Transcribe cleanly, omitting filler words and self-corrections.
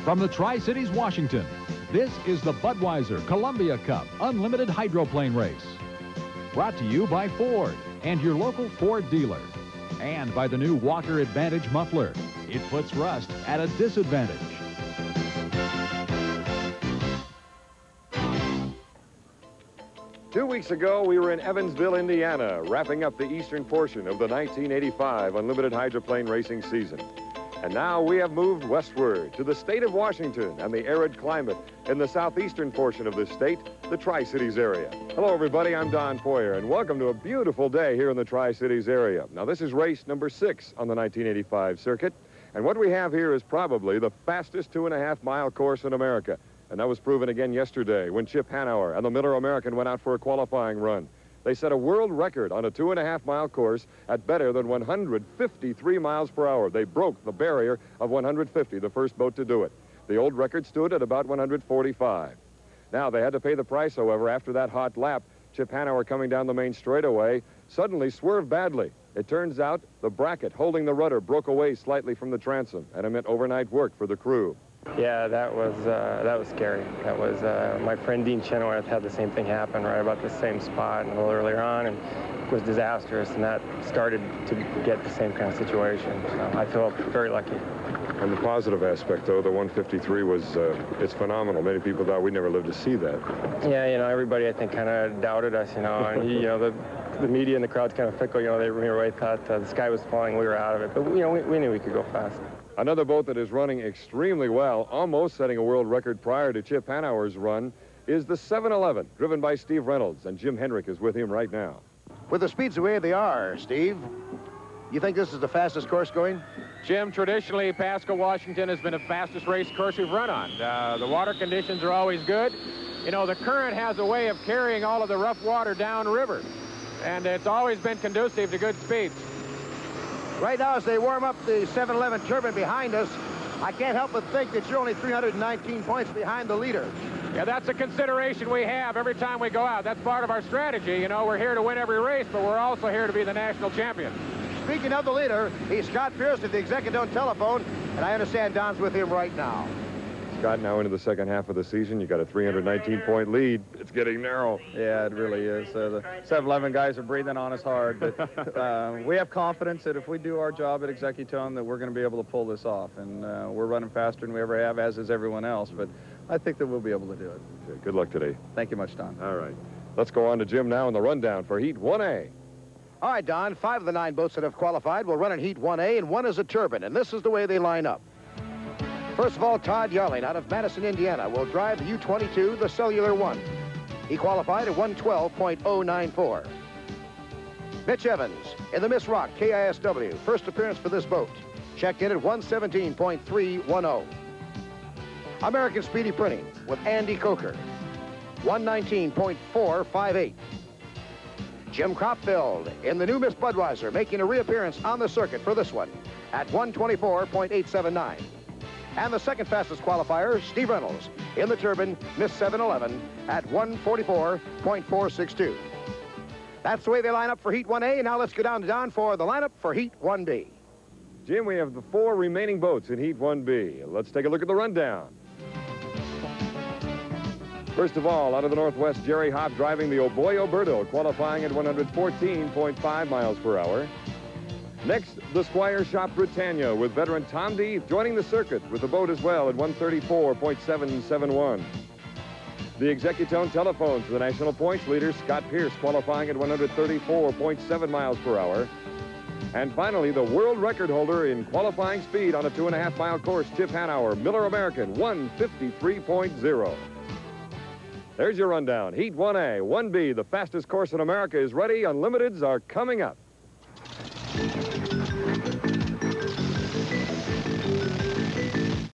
From the Tri-Cities, Washington, this is the Budweiser Columbia Cup Unlimited Hydroplane Race. Brought to you by Ford and your local Ford dealer. And by the new Walker Advantage muffler. It puts rust at a disadvantage. Two weeks ago, we were in Evansville, Indiana, wrapping up the eastern portion of the 1985 Unlimited Hydroplane Racing season. And now we have moved westward to the state of Washington and the arid climate in the southeastern portion of this state, the Tri-Cities area. Hello, everybody. I'm Don Poyer, and welcome to a beautiful day here in the Tri-Cities area. Now, this is race number 6 on the 1985 circuit, and what we have here is probably the fastest 2.5-mile course in America. And that was proven again yesterday when Chip Hanauer and the Miller American went out for a qualifying run. They set a world record on a 2.5-mile course at better than 153 miles per hour. They broke the barrier of 150, the first boat to do it. The old record stood at about 145. Now, they had to pay the price, however, after that hot lap. Chip Hanauer, coming down the main straightaway, suddenly swerved badly. It turns out the bracket holding the rudder broke away slightly from the transom, and it meant overnight work for the crew. Yeah, that was scary. That was my friend Dean Chenoweth had the same thing happen right about the same spot a little earlier on, and it was disastrous, and that started to get the same kind of situation. So I feel very lucky. On the positive aspect, though, the 153 was, it's phenomenal. Many people thought we'd never live to see that. Yeah, you know, everybody, I think, kind of doubted us, you know, and, you know, the media and the crowd's kind of fickle, you know, they really thought the sky was falling, we were out of it, but, you know, we knew we could go fast. Another boat that is running extremely well, almost setting a world record prior to Chip Hanauer's run, is the 711, driven by Steve Reynolds, and Jim Henrik is with him right now. With the speeds the way they are, Steve, you think this is the fastest course going? Jim, traditionally, Pasco, Washington has been the fastest race course we've run on. The water conditions are always good. You know, the current has a way of carrying all of the rough water downriver, and it's always been conducive to good speeds. Right now, as they warm up the 711 turbine behind us, I can't help but think that you're only 319 points behind the leader. Yeah, that's a consideration we have every time we go out. That's part of our strategy. You know, we're here to win every race, but we're also here to be the national champion. Speaking of the leader, he's Scott Pierce at the EXECUTONE telephone, and I understand Don's with him right now. Scott, now into the second half of the season, you got a 319-point lead. It's getting narrow. Yeah, it really is. The 711 guys are breathing on us hard, but we have confidence that if we do our job at EXECUTONE, that we're going to be able to pull this off. And we're running faster than we ever have, as is everyone else. But I think that we'll be able to do it. Okay, good luck today. Thank you much, Don. All right. Let's go on to Jim now in the rundown for Heat 1A. All right, Don, 5 of the 9 boats that have qualified will run in Heat 1A, and 1 is a turbine, and this is the way they line up. First of all, Todd Yarling out of Madison, Indiana, will drive the U-22, the Cellular 1. He qualified at 112.094. Mitch Evans in the Miss Rock KISW, first appearance for this boat, checked in at 117.310. American Speedy Printing with Andy Coker, 119.458. Jim Kropfeld in the new Miss Budweiser, making a reappearance on the circuit for this one at 124.879. And the second fastest qualifier, Steve Reynolds, in the turbine, Miss 711, at 144.462. That's the way they line up for Heat 1A, and now let's go down to Don for the lineup for Heat 1B. Jim, we have the 4 remaining boats in Heat 1B. Let's take a look at the rundown. First of all, out of the Northwest, Jerry Hopp driving the OBERTO, qualifying at 114.5 miles per hour. Next, the Squire shop Brittania with veteran Tom Deeth joining the circuit with the boat as well at 134.771. The EXECUTONE telephone to the national points leader, Scott Pierce, qualifying at 134.7 miles per hour. And finally, the world record holder in qualifying speed on a 2.5-mile course, Chip Hanauer, Miller American, 153.0. There's your rundown. Heat 1A, 1B, the fastest course in America is ready. Unlimiteds are coming up.